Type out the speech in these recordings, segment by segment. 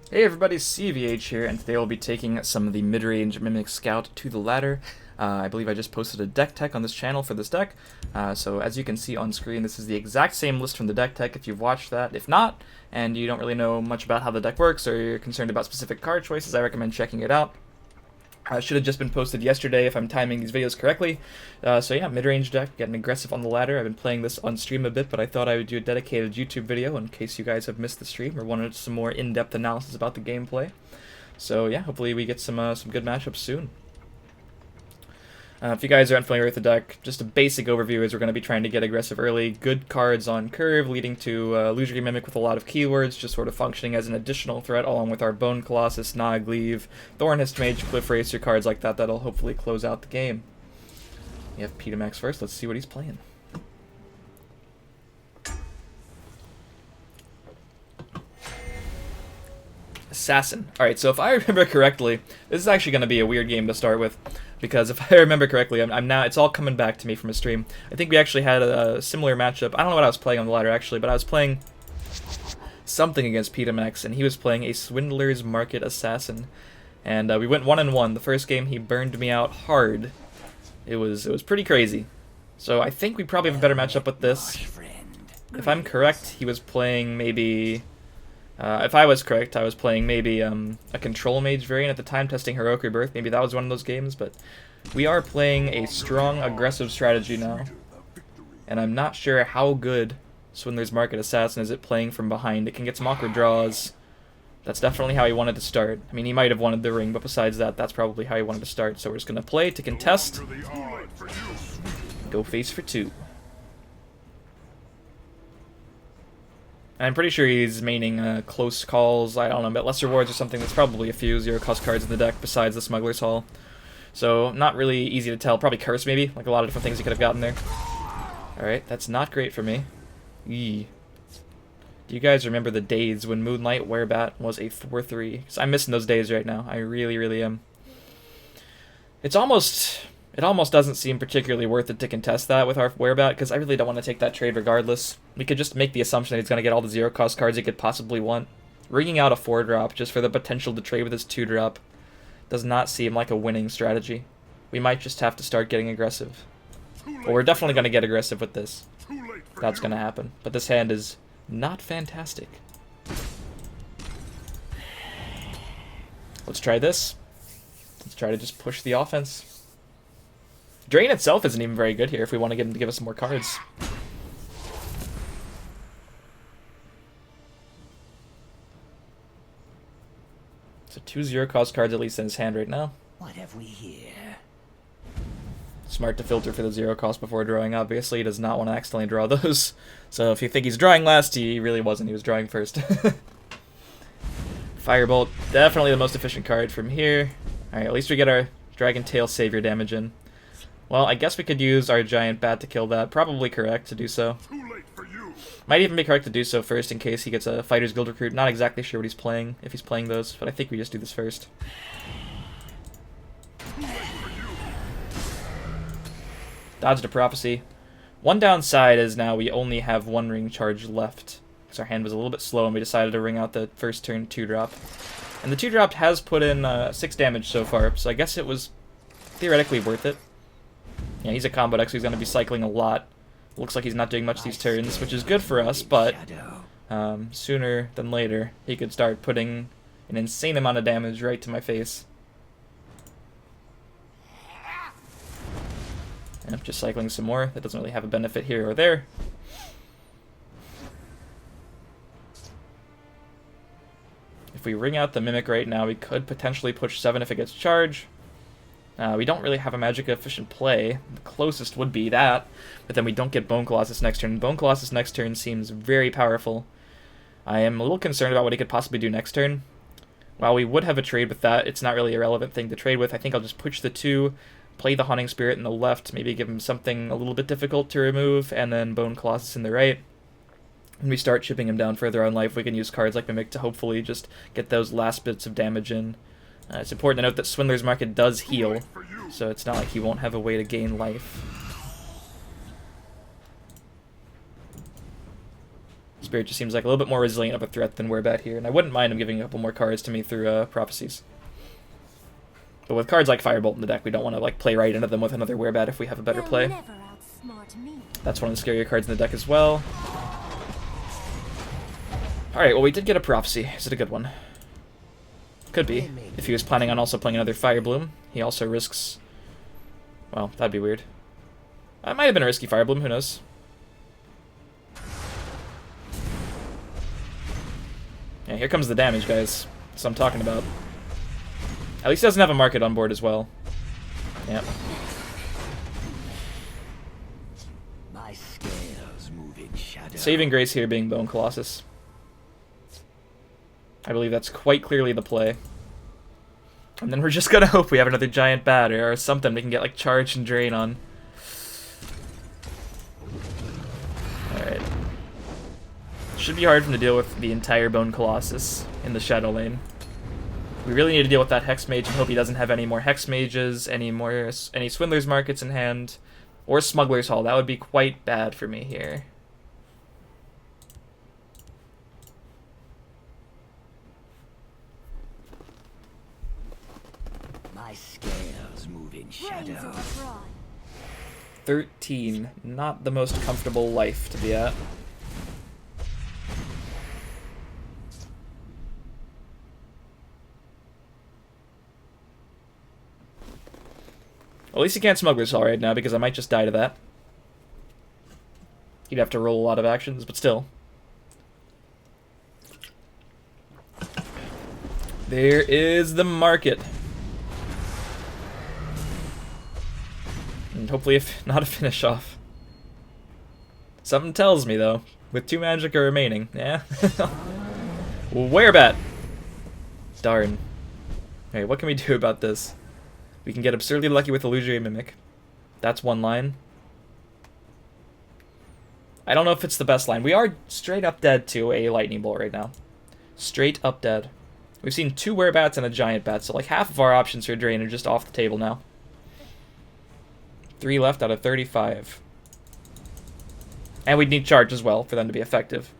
Hey everybody, CVH here, and today we'll be taking some of the mid-range Mimic Scout to the ladder. I believe I just posted a deck tech on this channel for this deck, so as you can see on screen, this is the exact same list from the deck tech if you've watched that. If not, and you don't really know much about how the deck works, or you're concerned about specific card choices, I recommend checking it out. Should have just been posted yesterday if I'm timing these videos correctly. So yeah, mid-range deck, getting aggressive on the ladder. I've been playing this on stream a bit, but I thought I would do a dedicated YouTube video in case you guys have missed the stream or wanted some more in-depth analysis about the gameplay. So yeah, hopefully we get some good matchups soon. If you guys are unfamiliar with the deck, just a basic overview is we're going to be trying to get aggressive early. Good cards on curve, leading to Illusory Mimic with a lot of keywords, just sort of functioning as an additional threat, along with our Bone Colossus, Nogleave, Thornhist Mage, Cliff Racer, cards like that that'll hopefully close out the game. We have Max first, let's see what he's playing. Assassin. Alright, so if I remember correctly, this is actually going to be a weird game to start with, because if I remember correctly, I'm now, it's all coming back to me from a stream. I think we actually had a similar matchup. I don't know what I was playing on the ladder actually, but I was playing something against Max, and he was playing a Swindler's Market Assassin. And we went 1-1. The first game he burned me out hard. It was pretty crazy. So I think we probably have a better matchup with this. If I'm correct, he was playing maybe... if I was correct, I was playing maybe a Control Mage variant at the time, testing Heroic Rebirth. Maybe that was one of those games, but we are playing a strong, aggressive strategy now. And I'm not sure how good Swindler's Market Assassin is at playing from behind. It can get some awkward draws. That's definitely how he wanted to start. I mean, he might have wanted the ring, but besides that, that's probably how he wanted to start. So we're just going to play to contest. Go face for 2. I'm pretty sure he's maining close calls, I don't know, but lesser rewards or something. That's probably a few zero-cost cards in the deck besides the Smuggler's Hall. So, not really easy to tell. Probably Curse, maybe. Like a lot of different things he could have gotten there. Alright, that's not great for me. Eee. Do you guys remember the days when Moonlight Werebat was a 4-3? Because I'm missing those days right now. I really, really am. It almost doesn't seem particularly worth it to contest that with our Werebat, because I really don't want to take that trade regardless. We could just make the assumption that he's going to get all the zero-cost cards he could possibly want. Ringing out a 4-drop just for the potential to trade with his 2-drop does not seem like a winning strategy. We might just have to start getting aggressive. Well, we're definitely going to get aggressive with this. That's going to happen. But this hand is not fantastic. Let's try this. Let's try to just push the offense. Drain itself isn't even very good here if we want to get him to give us some more cards. So 2 zero-cost cards at least in his hand right now. What have we here? Smart to filter for the zero-cost before drawing, obviously. He does not want to accidentally draw those. So if you think he's drawing last, he really wasn't. He was drawing first. Firebolt, definitely the most efficient card from here. Alright, at least we get our Dragon Tail Savior damage in. Well, I guess we could use our Giant Bat to kill that. Probably correct to do so. Might even be correct to do so first in case he gets a Fighter's Guild Recruit. Not exactly sure what he's playing, if he's playing those, but I think we just do this first. Dodged a Prophecy. One downside is now we only have 1 ring charge left, because our hand was a little bit slow and we decided to ring out the first turn 2-drop. And the 2-drop has put in 6 damage so far, so I guess it was theoretically worth it. Yeah, he's a combo deck, so he's going to be cycling a lot. Looks like he's not doing much these turns, which is good for us, but sooner than later, he could start putting an insane amount of damage right to my face. Yep, just cycling some more. That doesn't really have a benefit here or there. If we ring out the Mimic right now, we could potentially push 7 if it gets charged. We don't really have a Magic-efficient play. The closest would be that, but then we don't get Bone Colossus next turn. Bone Colossus next turn seems very powerful. I am a little concerned about what he could possibly do next turn. While we would have a trade with that, it's not really a relevant thing to trade with. I think I'll just push the 2, play the Haunting Spirit in the left, maybe give him something a little bit difficult to remove, and then Bone Colossus in the right. When we start chipping him down further on life, we can use cards like Mimic to hopefully just get those last bits of damage in. It's important to note that Swindler's Market does heal, so it's not like he won't have a way to gain life. Spirit just seems like a little bit more resilient of a threat than Werebat here, and I wouldn't mind him giving a couple more cards to me through Prophecies. But with cards like Firebolt in the deck, we don't want to like play right into them with another Werebat if we have a better play. That's one of the scarier cards in the deck as well. Alright, well we did get a Prophecy. Is it a good one? Could be. If he was planning on also playing another Fire Bloom, he also risks... Well, that'd be weird. It might have been a risky Fire Bloom, who knows? Yeah, here comes the damage, guys. That's what I'm talking about. At least he doesn't have a market on board as well. Yep. My scales move in shadow. Saving grace here being Bone Colossus. I believe that's quite clearly the play. And then we're just gonna hope we have another giant bat or something we can get like charge and drain on. Alright. Should be hard for him to deal with the entire Bone Colossus in the Shadow Lane. We really need to deal with that Hex Mage and hope he doesn't have any more Hex Mages, any Swindler's Markets in hand, or Smuggler's Hall. That would be quite bad for me here. My scales move in shadow. 13. Not the most comfortable life to be at. At least he can't Smuggler's Hall right now, because I might just die to that. He'd have to roll a lot of actions, but still. There is the market. And hopefully if not a finish off. Something tells me, though, with 2 Magicka remaining. Yeah. Werebat! Darn. Okay, what can we do about this? We can get absurdly lucky with Illusory Mimic. That's one line. I don't know if it's the best line. We are straight up dead to a Lightning Bolt right now. Straight up dead. We've seen 2 Werebats and a Giant Bat, so like half of our options for Drain are just off the table now. 3 left out of 35. And we'd need Charge as well for them to be effective.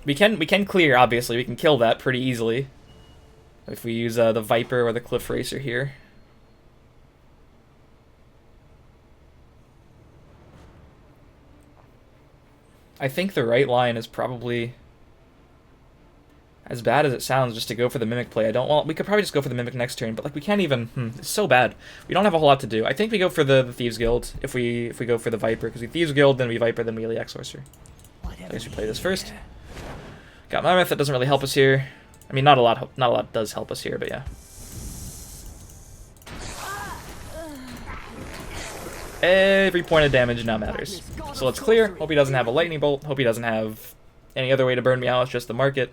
We can clear, obviously. We can kill that pretty easily. If we use the Viper or the Cliff Racer here. I think the right line is probably, as bad as it sounds, just to go for the Mimic play. We could probably just go for the Mimic next turn, but like we can't even, it's so bad. We don't have a whole lot to do. I think we go for the Thieves Guild if we go for the Viper, because we Thieves Guild, then we Viper, then we Iliac Sorcerer. I guess we play this first. Got Mammoth, that doesn't really help us here. I mean, not a lot does help us here, but yeah. Every point of damage now matters. So let's clear. Hope he doesn't have a Lightning Bolt. Hope he doesn't have any other way to burn me out. It's just the market.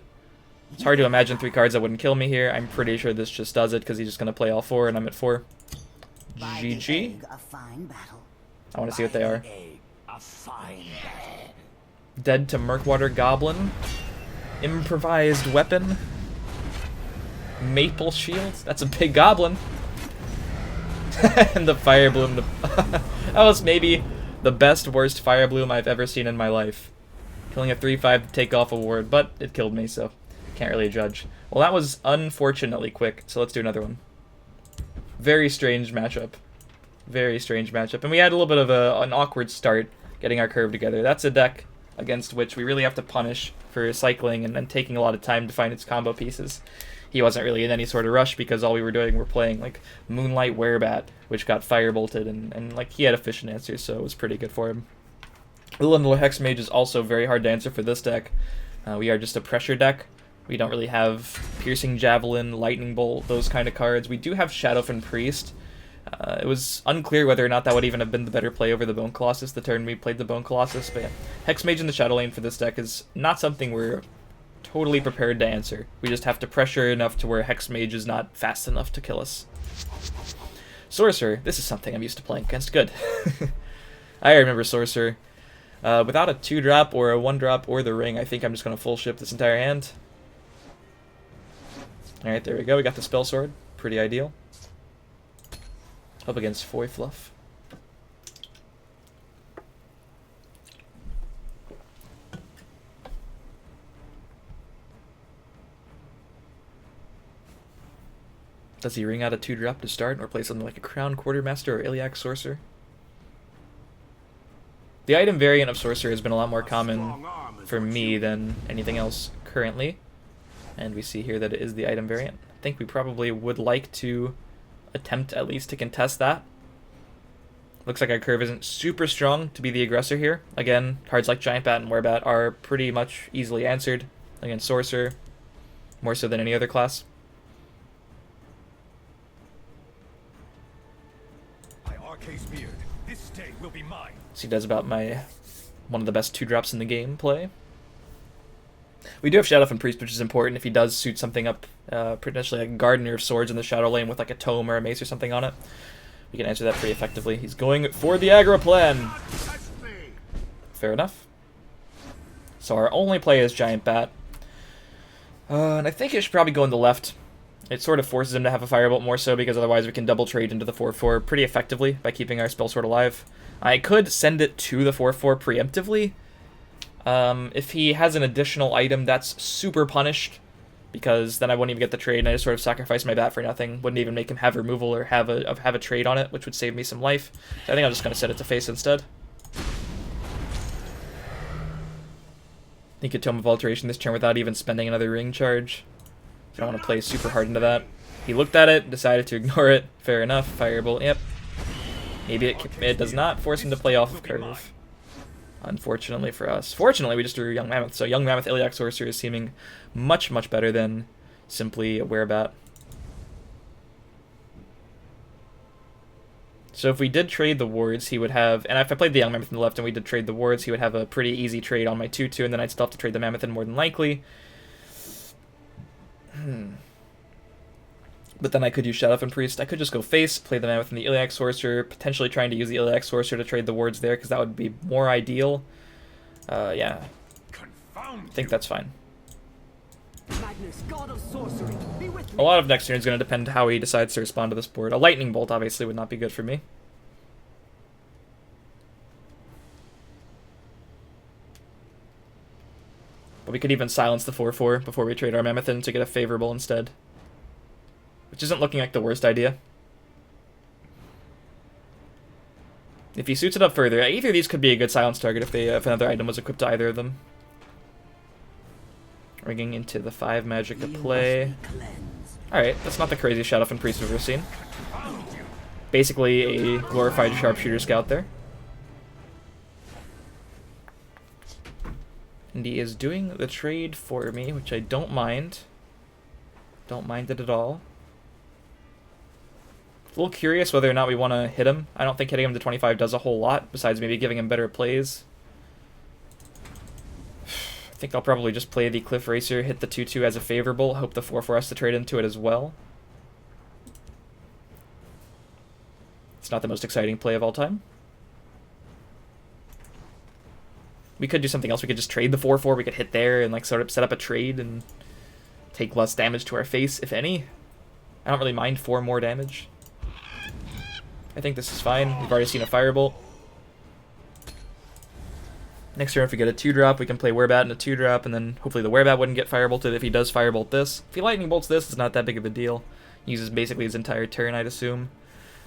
It's hard to imagine 3 cards that wouldn't kill me here. I'm pretty sure this just does it because he's just going to play all 4 and I'm at 4. GG. I want to see what they are. Dead to Murkwater Goblin. Improvised Weapon. Maple Shield. That's a big goblin. And the Fire Bloom. That was maybe the best, worst Fire Bloom I've ever seen in my life. Killing a 3/5 to take off a ward, but it killed me, so can't really judge. Well, that was unfortunately quick, so let's do another one. Very strange matchup. Very strange matchup. And we had a little bit of an awkward start getting our curve together. That's a deck against which we really have to punish for cycling and then taking a lot of time to find its combo pieces. He wasn't really in any sort of rush because all we were doing were playing like Moonlight Werebat, which got Firebolted, and like he had efficient answers, so it was pretty good for him. Lindor Hex Mage is also very hard to answer for this deck. We are just a pressure deck. We don't really have Piercing Javelin, Lightning Bolt, those kind of cards. We do have Shadowfen Priest. It was unclear whether or not that would even have been the better play over the Bone Colossus the turn we played the Bone Colossus, but yeah. Hex Mage in the Shadow Lane for this deck is not something we're totally prepared to answer. We just have to pressure enough to where Hex Mage is not fast enough to kill us. Sorcerer, this is something I'm used to playing against. Good. I remember Sorcerer. Without a 2-drop or a 1-drop or the ring, I think I'm just going to full ship this entire hand. Alright, there we go. We got the Spell Sword. Pretty ideal. Up against Foy Fluff. Does he ring out a 2-drop to start, or play something like a Crown Quartermaster or Iliac Sorcerer? The item variant of Sorcerer has been a lot more common for me than anything else currently. And we see here that it is the item variant. I think we probably would like to attempt at least to contest that. Looks like our curve isn't super strong to be the aggressor here. Again, cards like Giant Bat and Werebat are pretty much easily answered against Sorcerer, more so than any other class. This day will be mine. So he does about one of the best 2-drops in the game play. We do have Shadow and Priest, which is important if he does suit something up, potentially like a Gardener of Swords in the Shadow Lane with like a Tome or a Mace or something on it. We can answer that pretty effectively. He's going for the aggro plan. Fair enough. So our only play is Giant Bat. And I think it should probably go in the left. It sort of forces him to have a Firebolt more so, because otherwise we can double trade into the 4/4 pretty effectively by keeping our spell sword alive. I could send it to the 4/4 preemptively. If he has an additional item that's super punished, because then I wouldn't even get the trade, and I just sort of sacrifice my bat for nothing. Wouldn't even make him have removal or have a trade on it, which would save me some life. So I think I'm just going to set it to face instead. He could Tome of Alteration this turn without even spending another ring charge. I don't want to play super hard into that. He looked at it, decided to ignore it. Fair enough. Firebolt, yep. Maybe it does not force him to play off of curve. Unfortunately for us. Fortunately, we just drew Young Mammoth. So Young Mammoth Iliac Sorcerer is seeming much, much better than simply a Werebat. So if we did trade the wards, he would have... And if I played the Young Mammoth in the left and we did trade the wards, he would have a pretty easy trade on my 2/2, and then I'd still have to trade the Mammoth in more than likely. But then I could use Shadow and Priest. I could just go face, play the Mammoth and the Iliac Sorcerer, potentially trying to use the Iliac Sorcerer to trade the wards there, because that would be more ideal. Yeah. I think that's fine. Magnus, God of Sorcery, be with me. A lot of next turn is going to depend how he decides to respond to this board. A Lightning Bolt obviously would not be good for me. But we could even silence the 4/4 before we trade our Mammoth in to get a favorable instead. Which isn't looking like the worst idea. If he suits it up further, either of these could be a good silence target if another item was equipped to either of them. Ringing into the 5 magic to play. Alright, that's not the craziest Shadow and Priest we've ever seen. Basically a glorified Sharpshooter Scout there. And he is doing the trade for me, which I don't mind. Don't mind it at all. A little curious whether or not we want to hit him. I don't think hitting him to 25 does a whole lot, besides maybe giving him better plays. I think I'll probably just play the Cliff Racer, hit the 2/2 as a favorable, hope the 4/4 has to trade into it as well. It's not the most exciting play of all time. We could do something else. We could just trade the 4/4. We could hit there and like sort of set up a trade and take less damage to our face, if any. I don't really mind 4 more damage. I think this is fine. We've already seen a Firebolt. Next turn, if we get a 2-drop, we can play Werebat in a 2-drop, and then hopefully the Werebat wouldn't get Firebolted if he does Firebolt this. If he Lightning Bolts this, it's not that big of a deal. He uses basically his entire turn, I'd assume.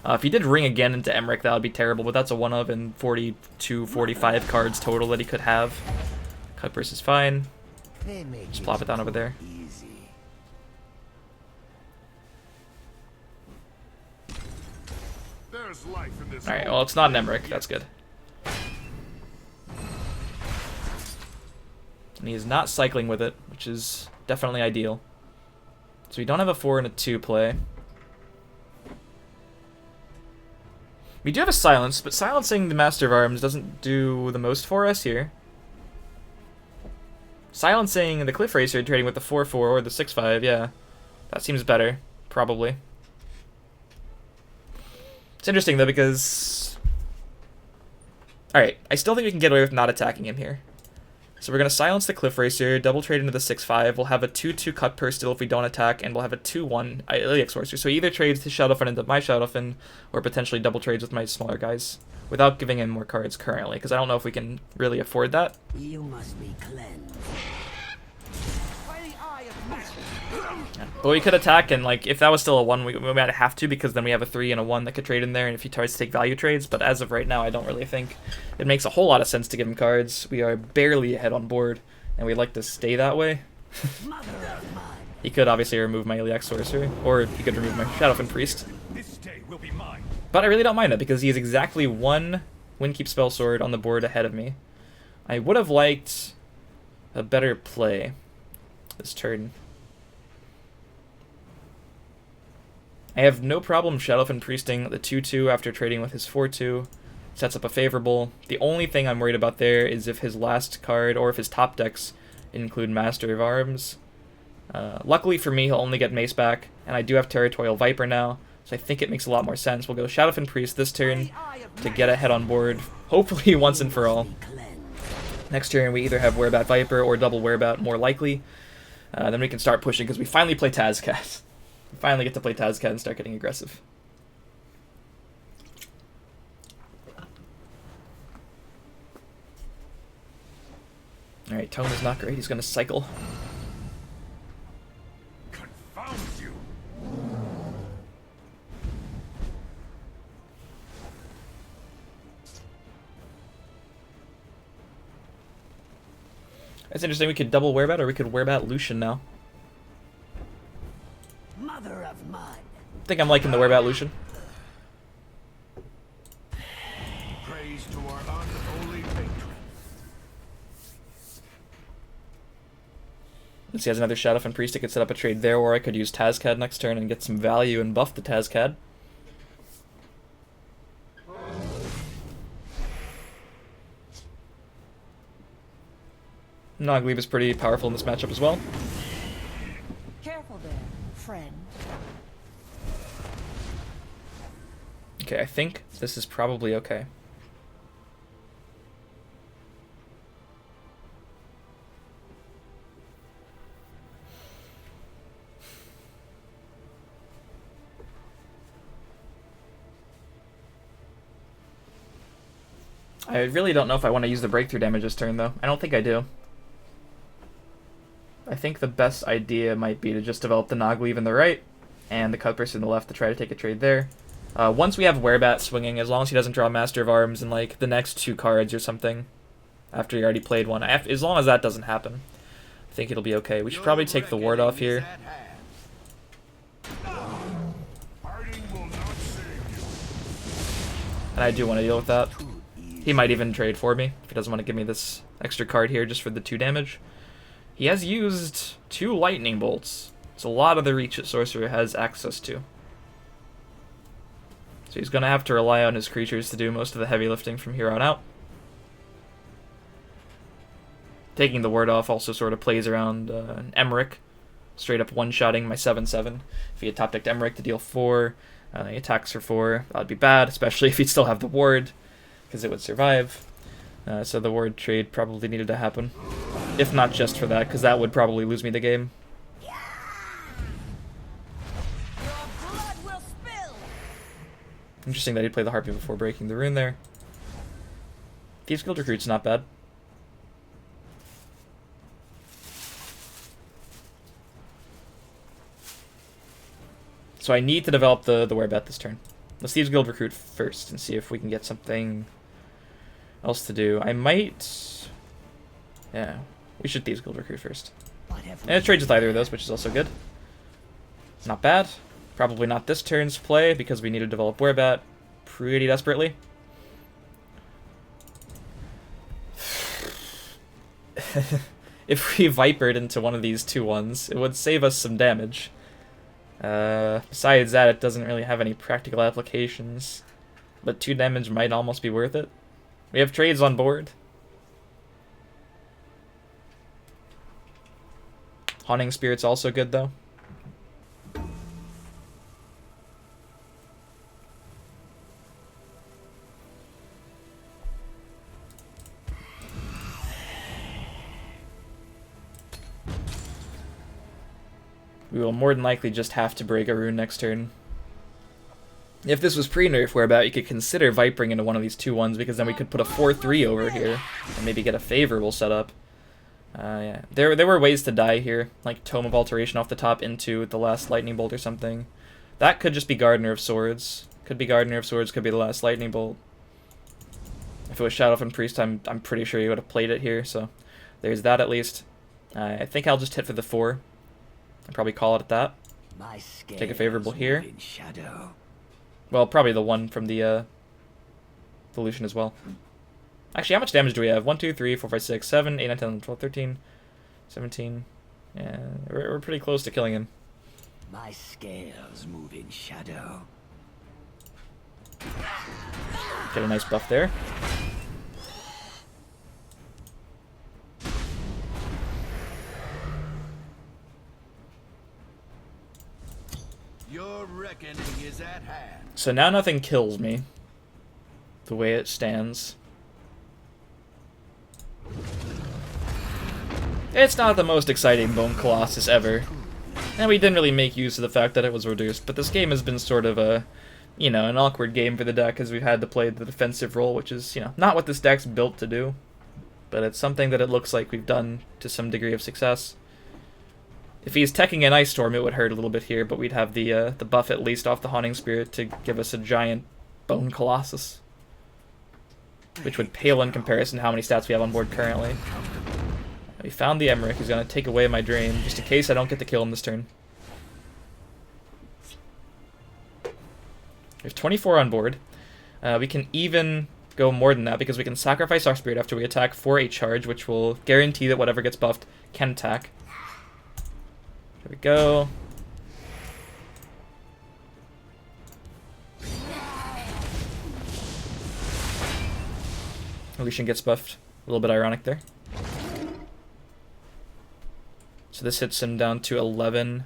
If he did ring again into Emmerich, that would be terrible, but that's a 1 of and 42, 45 cards total that he could have. Cut burst is fine. Just plop it down over there. Alright, well, it's not an Emmerich. That's good. And he is not cycling with it, which is definitely ideal. So we don't have a 4 and a 2 play. We do have a silence, but silencing the Master of Arms doesn't do the most for us here. Silencing the Cliff Racer, trading with the 4/4 or the 6/5, yeah. That seems better, probably. It's interesting, though, because... Alright, I still think we can get away with not attacking him here. So we're going to silence the Cliff Racer, double trade into the 6/5. We'll have a 2/2 cut per still if we don't attack, and we'll have a 2/1 Iliac Sorcerer. So he either trades his Shadowfen into my Shadowfen, or potentially double trades with my smaller guys, without giving him more cards currently, because I don't know if we can really afford that. You must be cleansed. By the eye of Master. But we could attack, and like if that was still a 1, we might have to, because then we have a 3 and a 1 that could trade in there, and if he tries to take value trades. But as of right now, I don't really think it makes a whole lot of sense to give him cards. We are barely ahead on board, and we'd like to stay that way. He could obviously remove my Iliac Sorcerer, or he could remove my Shadowfen Priest. This day will be mine. But I really don't mind that, because he is exactly 1 Windkeep Spell Sword on the board ahead of me. I would have liked a better play this turn. I have no problem Shadowfen Priesting the 2-2 after trading with his 4-2. Sets up a favorable. The only thing I'm worried about there is if his last card, or if his top decks include Master of Arms. Luckily for me, he'll only get Mace back, and I do have Territorial Viper now, so I think it makes a lot more sense. We'll go Shadowfen Priest this turn to get ahead on board, hopefully once and for all. Next turn, we either have Werebat Viper or double Werebat, more likely. Then we can start pushing, because we finally play Tazcat. We finally get to play Tazcat and start getting aggressive. Alright, Tone is not great. He's going to cycle. Confound you. That's interesting. We could double Werebat, or we could Werebat Lucian now. Mother of mud. I think I'm liking the Werebat Lucian. Praise to our unholy patron. Since he has another Shadowfen Priest, I could set up a trade there, or I could use Tazcad next turn and get some value and buff the Tazcad. Nogleave is pretty powerful in this matchup as well. Careful there, friend. Okay, I think this is probably okay. I really don't know if I want to use the breakthrough damage this turn, though. I don't think I do. I think the best idea might be to just develop the Nogleave in the right, and the Cutburst in the left to try to take a trade there. Once we have Werebat swinging, as long as he doesn't draw Master of Arms in like the next 2 cards or something, after he already played one, as long as that doesn't happen, I think it'll be okay. We should probably take the ward off here. And I do want to deal with that. He might even trade for me, if he doesn't want to give me this extra card here just for the 2 damage. He has used 2 Lightning Bolts. It's a lot of the reach that Sorcerer has access to. So he's going to have to rely on his creatures to do most of the heavy lifting from here on out. Taking the ward off also sort of plays around Emmerich, straight up one-shotting my 7/7. If he had top-decked Emmerich to deal 4, he attacks for 4. That would be bad, especially if he'd still have the ward, because it would survive. So the ward trade probably needed to happen. If not just for that, because that would probably lose me the game. Your blood will spill. Interesting that he'd play the Harpy before breaking the rune there. Thieves Guild Recruit's not bad. So I need to develop the Werebat this turn. Let's Thieves Guild Recruit first and see if we can get something else to do. I might... Yeah, we should Thieves Guild Recruit first. And it trades with either of those, which is also good. Not bad. Probably not this turn's play, because we need to develop Werebat pretty desperately. If we Vipered into one of these 2/1s, it would save us some damage. Besides that, it doesn't really have any practical applications. But 2 damage might almost be worth it. We have trades on board. Haunting Spirit's also good, though. We will more than likely just have to break a rune next turn. If this was pre-nerf Werebat, you could consider Vipering into one of these 2/1s, because then we could put a 4/3 over here and maybe get a favorable setup. Yeah, there were ways to die here, like Tome of Alteration off the top into the last Lightning Bolt or something. That could just be Gardener of Swords. Could be Gardener of Swords, could be the last Lightning Bolt. If it was Shadow from Priest, I'm pretty sure you would have played it here, so there's that at least. I think I'll just hit for the 4. I'll probably call it at that. Take a favorable here. Well, probably the 1 from the Lucian as well. Actually, how much damage do we have? 1, 2, 3, 4, 5, 6, 7, 8, 9, 10, 11, 12, 13, 17. Yeah, we're pretty close to killing him. My scales move in shadow. Get a nice buff there. Your reckoning is at hand. So now nothing kills me, the way it stands. It's not the most exciting Bone Colossus ever. And we didn't really make use of the fact that it was reduced, but this game has been sort of a, you know, an awkward game for the deck as we've had to play the defensive role, which is, you know, not what this deck's built to do. But it's something that it looks like we've done to some degree of success. If he's teching an Ice Storm, it would hurt a little bit here, but we'd have the buff at least off the Haunting Spirit to give us a giant Bone Colossus. Which would pale in comparison to how many stats we have on board currently. We found the Emmerich, who's going to take away my Drain, just in case I don't get to kill him this turn. There's 24 on board. We can even go more than that, because we can sacrifice our Spirit after we attack for a charge, which will guarantee that whatever gets buffed can attack. There we go. Lucian gets buffed. A little bit ironic there. So this hits him down to 11.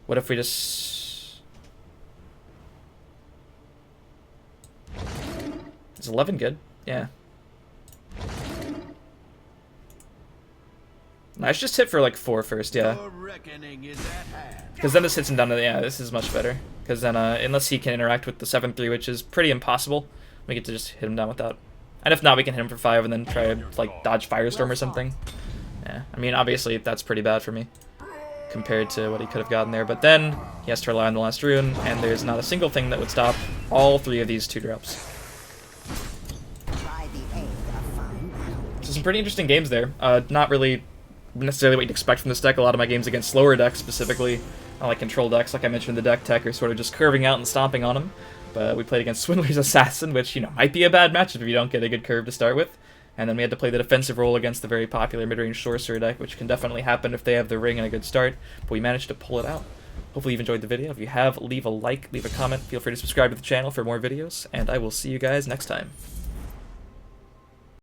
What if we just... Is 11 good? Yeah. I should just hit for like 4 first, yeah. Because then this hits him down to, yeah, this is much better. Because then, unless he can interact with the 7-3, which is pretty impossible, we get to just hit him down with that. And if not, we can hit him for 5 and then try to, like, dodge Firestorm or something. Yeah, I mean, obviously, that's pretty bad for me compared to what he could have gotten there. But then, he has to rely on the last rune, and there's not a single thing that would stop all 3 of these 2-drops. So some pretty interesting games there. Not really necessarily what you'd expect from this deck. A lot of my games against slower decks, specifically, like control decks, like I mentioned, the deck tech are sort of just curving out and stomping on them. But we played against Swindler's Assassin, which, you know, might be a bad matchup if you don't get a good curve to start with. And then we had to play the defensive role against the very popular mid-range sorcerer deck, which can definitely happen if they have the ring and a good start. But we managed to pull it out. Hopefully you've enjoyed the video. If you have, leave a like, leave a comment. Feel free to subscribe to the channel for more videos, and I will see you guys next time.